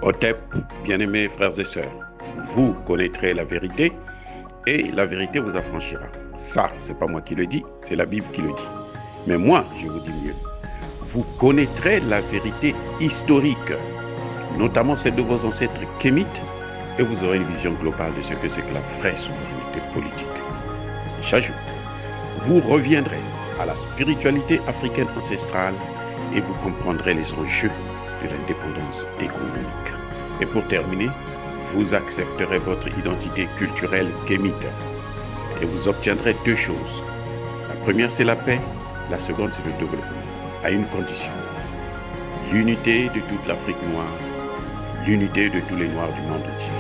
Otep, bien-aimés frères et sœurs, vous connaîtrez la vérité et la vérité vous affranchira. Ça, c'est pas moi qui le dis, c'est la Bible qui le dit. Mais moi, je vous dis mieux. Vous connaîtrez la vérité historique, notamment celle de vos ancêtres kémites, et vous aurez une vision globale de ce que c'est que la vraie souveraineté politique. J'ajoute, vous reviendrez à la spiritualité africaine ancestrale et vous comprendrez les enjeux de l'indépendance économique. Et pour terminer, vous accepterez votre identité culturelle kémite et vous obtiendrez deux choses. La première, c'est la paix. La seconde, c'est le développement, à une condition. L'unité de toute l'Afrique noire, l'unité de tous les Noirs du monde entier.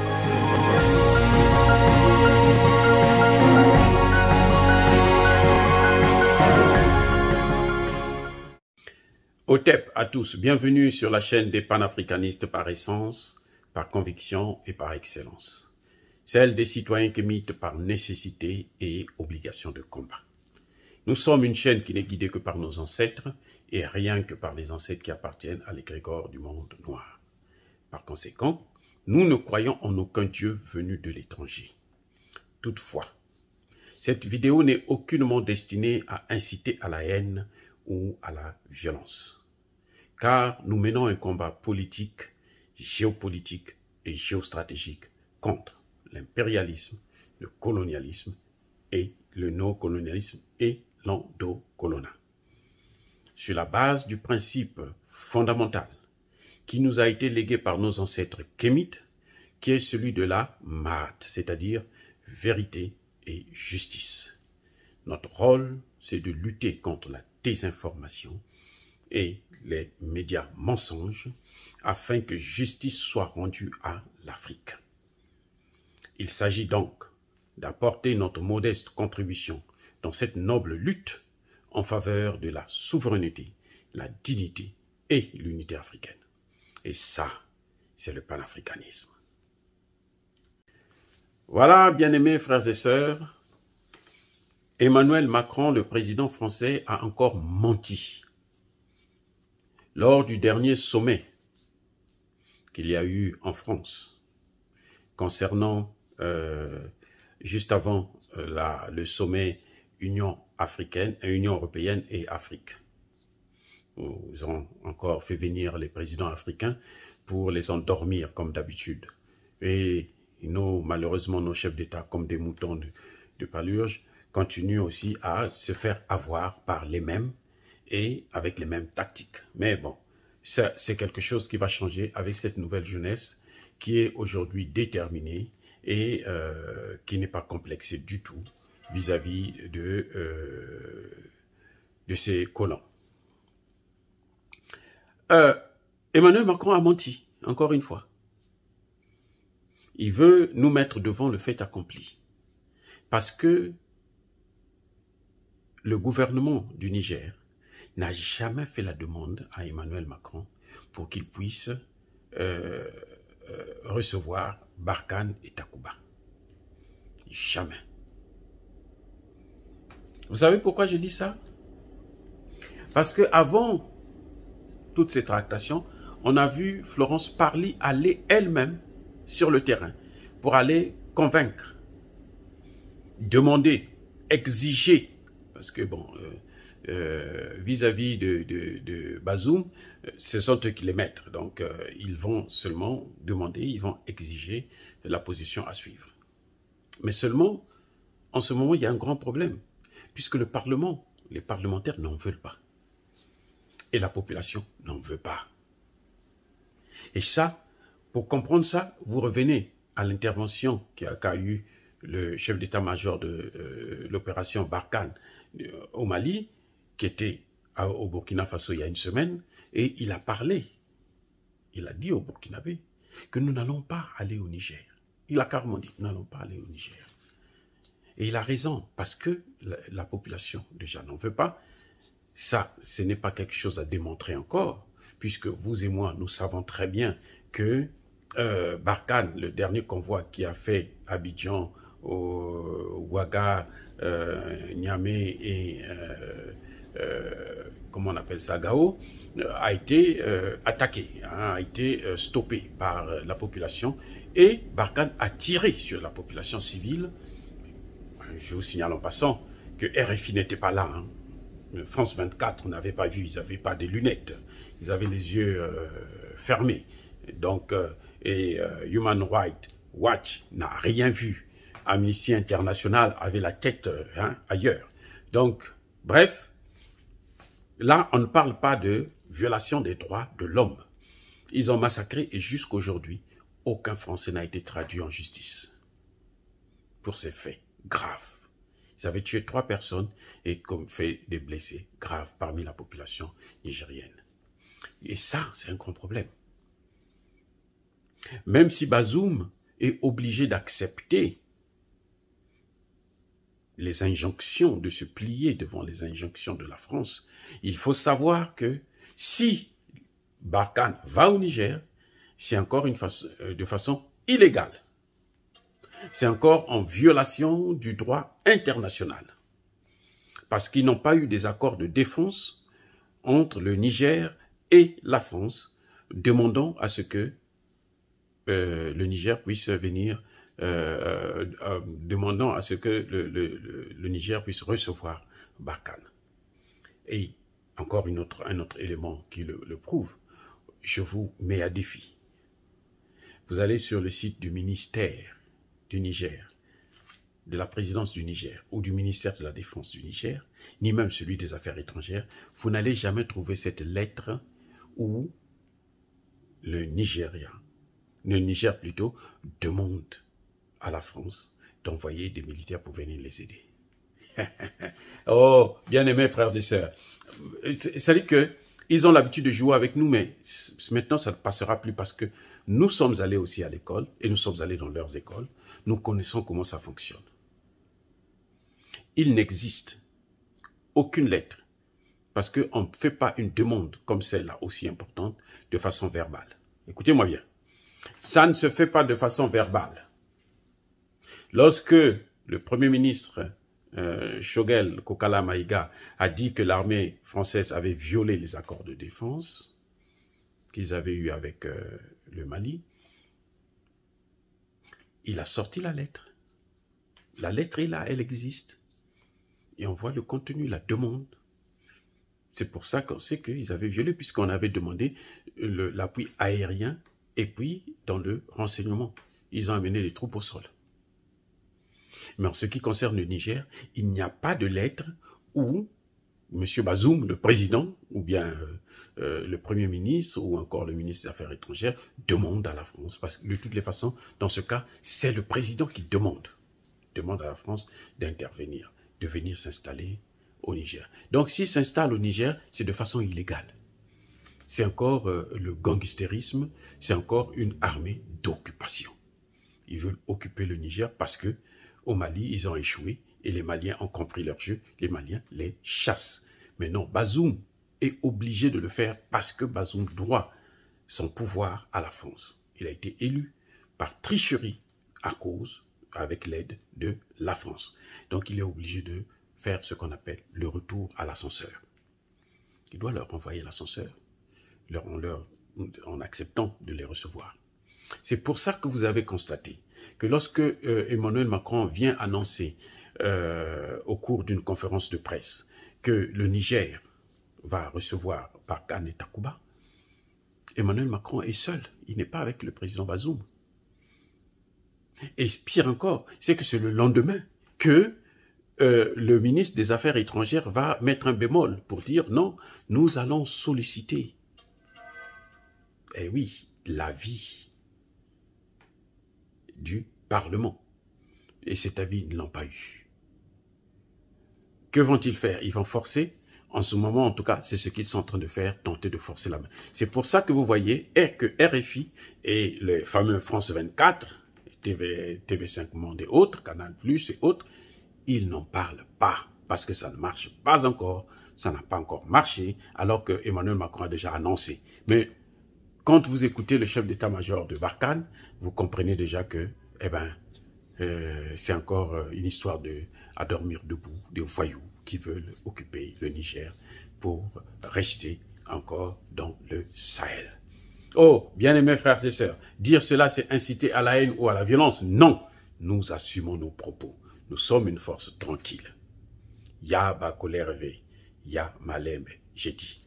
Otep à tous, bienvenue sur la chaîne des panafricanistes par essence, par conviction et par excellence. Celle des citoyens kémites par nécessité et obligation de combat. Nous sommes une chaîne qui n'est guidée que par nos ancêtres et rien que par les ancêtres qui appartiennent à l'égrégore du monde noir. Par conséquent, nous ne croyons en aucun Dieu venu de l'étranger. Toutefois, cette vidéo n'est aucunement destinée à inciter à la haine ou à la violence. Car nous menons un combat politique, géopolitique et géostratégique contre l'impérialisme, le colonialisme et le néocolonialisme et l'endocolonat. Sur la base du principe fondamental qui nous a été légué par nos ancêtres kémites, qui est celui de la Maat, c'est-à-dire vérité et justice. Notre rôle, c'est de lutter contre la désinformation et les médias mensonges afin que justice soit rendue à l'Afrique. Il s'agit donc d'apporter notre modeste contribution dans cette noble lutte en faveur de la souveraineté, la dignité et l'unité africaine. Et ça, c'est le panafricanisme. Voilà, bien-aimés frères et sœurs, Emmanuel Macron, le président français, a encore menti. Lors du dernier sommet qu'il y a eu en France, concernant, juste avant le sommet Union européenne et Afrique. Ils ont encore fait venir les présidents africains pour les endormir comme d'habitude. Et malheureusement, nos chefs d'État, comme des moutons de palurge, continuent aussi à se faire avoir par les mêmes et avec les mêmes tactiques. Mais bon, c'est quelque chose qui va changer avec cette nouvelle jeunesse qui est aujourd'hui déterminée et qui n'est pas complexée du tout vis-à-vis de ses colons. Emmanuel Macron a menti, encore une fois. Il veut nous mettre devant le fait accompli. Parce que le gouvernement du Niger n'a jamais fait la demande à Emmanuel Macron pour qu'il puisse recevoir Barkhane et Takuba. Jamais. Vous savez pourquoi je dis ça? Parce que avant toutes ces tractations, on a vu Florence Parly aller elle-même sur le terrain pour aller convaincre, demander, exiger, parce que bon, vis-à-vis de Bazoum, ce sont eux qui les mettent. Donc, ils vont seulement demander, ils vont exiger la position à suivre. Mais seulement, en ce moment, il y a un grand problème, puisque le Parlement, les parlementaires n'en veulent pas. Et la population n'en veut pas. Et ça, pour comprendre ça, vous revenez à l'intervention qu'a eu le chef d'état-major de l'opération Barkhane au Mali, qui était au Burkina Faso il y a une semaine, et il a parlé, il a dit aux Burkinabés que nous n'allons pas aller au Niger. Il a carrément dit, nous n'allons pas aller au Niger. Et il a raison, parce que la population déjà n'en veut pas. Ça, ce n'est pas quelque chose à démontrer encore, puisque vous et moi, nous savons très bien que Barkhane, le dernier convoi qui a fait Abidjan, Ouaga, Niamey et comment on appelle ça, Gao, a été attaqué, hein, a été stoppé par la population et Barkhane a tiré sur la population civile. Je vous signale en passant que RFI n'était pas là. Hein. France 24 n'avait pas vu, ils n'avaient pas des lunettes, ils avaient les yeux fermés. Donc, Human Rights Watch n'a rien vu. Amnesty International avait la tête ailleurs. Donc, bref, là, on ne parle pas de violation des droits de l'homme. Ils ont massacré et jusqu'aujourd'hui, aucun Français n'a été traduit en justice pour ces faits graves. Ils avaient tué 3 personnes et fait des blessés graves parmi la population nigérienne. Et ça, c'est un grand problème. Même si Bazoum est obligé d'accepter les injonctions, de se plier devant les injonctions de la France, il faut savoir que si Barkhane va au Niger, c'est encore de façon illégale. C'est encore en violation du droit international. Parce qu'ils n'ont pas eu des accords de défense entre le Niger et la France, demandant à ce que le Niger puisse venir, demandant à ce que le Niger puisse recevoir Barkhane. Et encore un autre élément qui le prouve, je vous mets à défi. Vous allez sur le site du ministère du Niger, de la présidence du Niger ou du ministère de la Défense du Niger, ni même celui des Affaires étrangères, vous n'allez jamais trouver cette lettre où le Niger plutôt, demande à la France d'envoyer des militaires pour venir les aider. Oh, bien-aimés frères et sœurs, c'est-à-dire qu'ils ont l'habitude de jouer avec nous, mais maintenant ça ne passera plus parce que nous sommes allés aussi à l'école et nous sommes allés dans leurs écoles. Nous connaissons comment ça fonctionne. Il n'existe aucune lettre parce qu'on ne fait pas une demande comme celle-là aussi importante de façon verbale. Écoutez-moi bien. Ça ne se fait pas de façon verbale. Lorsque le Premier ministre Choguel Kokala Maïga a dit que l'armée française avait violé les accords de défense qu'ils avaient eus avec le Mali, il a sorti la lettre. La lettre est là, elle existe. Et on voit le contenu, la demande. C'est pour ça qu'on sait qu'ils avaient violé, puisqu'on avait demandé l'appui aérien et puis dans le renseignement. Ils ont amené les troupes au sol. Mais en ce qui concerne le Niger, il n'y a pas de lettre où M. Bazoum, le président, ou bien le Premier ministre, ou encore le ministre des Affaires étrangères, demande à la France. Parce que de toutes les façons, dans ce cas, c'est le président qui demande à la France d'intervenir, de venir s'installer au Niger. Donc s'il s'installe au Niger, c'est de façon illégale. C'est encore le gangstérisme, c'est encore une armée d'occupation. Ils veulent occuper le Niger parce que au Mali, ils ont échoué et les Maliens ont compris leur jeu. Les Maliens les chassent. Mais non, Bazoum est obligé de le faire parce que Bazoum doit son pouvoir à la France. Il a été élu par tricherie avec l'aide de la France. Donc il est obligé de faire ce qu'on appelle le retour à l'ascenseur. Il doit leur envoyer l'ascenseur en acceptant de les recevoir. C'est pour ça que vous avez constaté que lorsque Emmanuel Macron vient annoncer au cours d'une conférence de presse que le Niger va recevoir Barkhane et Takuba, Emmanuel Macron est seul, il n'est pas avec le président Bazoum. Et pire encore, c'est que c'est le lendemain que le ministre des Affaires étrangères va mettre un bémol pour dire non, nous allons solliciter. Eh oui, l'avis du Parlement. Et cet avis, ils ne l'ont pas eu. Que vont-ils faire? Ils vont forcer. En ce moment, en tout cas, c'est ce qu'ils sont en train de faire, tenter de forcer la main. C'est pour ça que vous voyez que RFI et le fameux France 24, TV5 Monde et autres, Canal Plus et autres, ils n'en parlent pas parce que ça ne marche pas encore. Ça n'a pas encore marché alors que Emmanuel Macron a déjà annoncé. Mais quand vous écoutez le chef d'état-major de Barkhane, vous comprenez déjà que, c'est encore une histoire à dormir debout, des voyous qui veulent occuper le Niger pour rester encore dans le Sahel. Oh, bien-aimés frères et sœurs, dire cela c'est inciter à la haine ou à la violence. Non, nous assumons nos propos. Nous sommes une force tranquille. Ya Bakolerve, Ya Malembe, j'ai dit.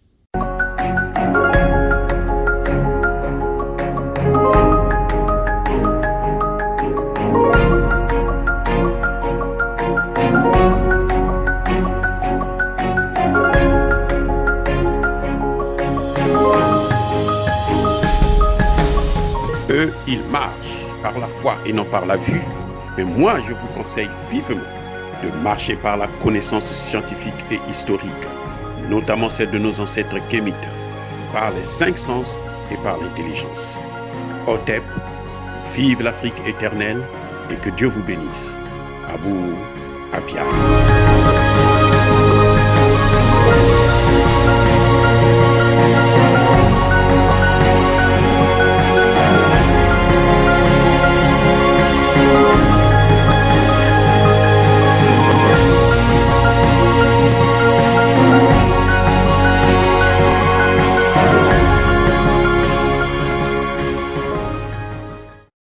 Eux, ils marchent par la foi et non par la vue. Mais moi, je vous conseille vivement de marcher par la connaissance scientifique et historique, notamment celle de nos ancêtres kémites, par les 5 sens et par l'intelligence. Otep, vive l'Afrique éternelle et que Dieu vous bénisse. Abou Apia.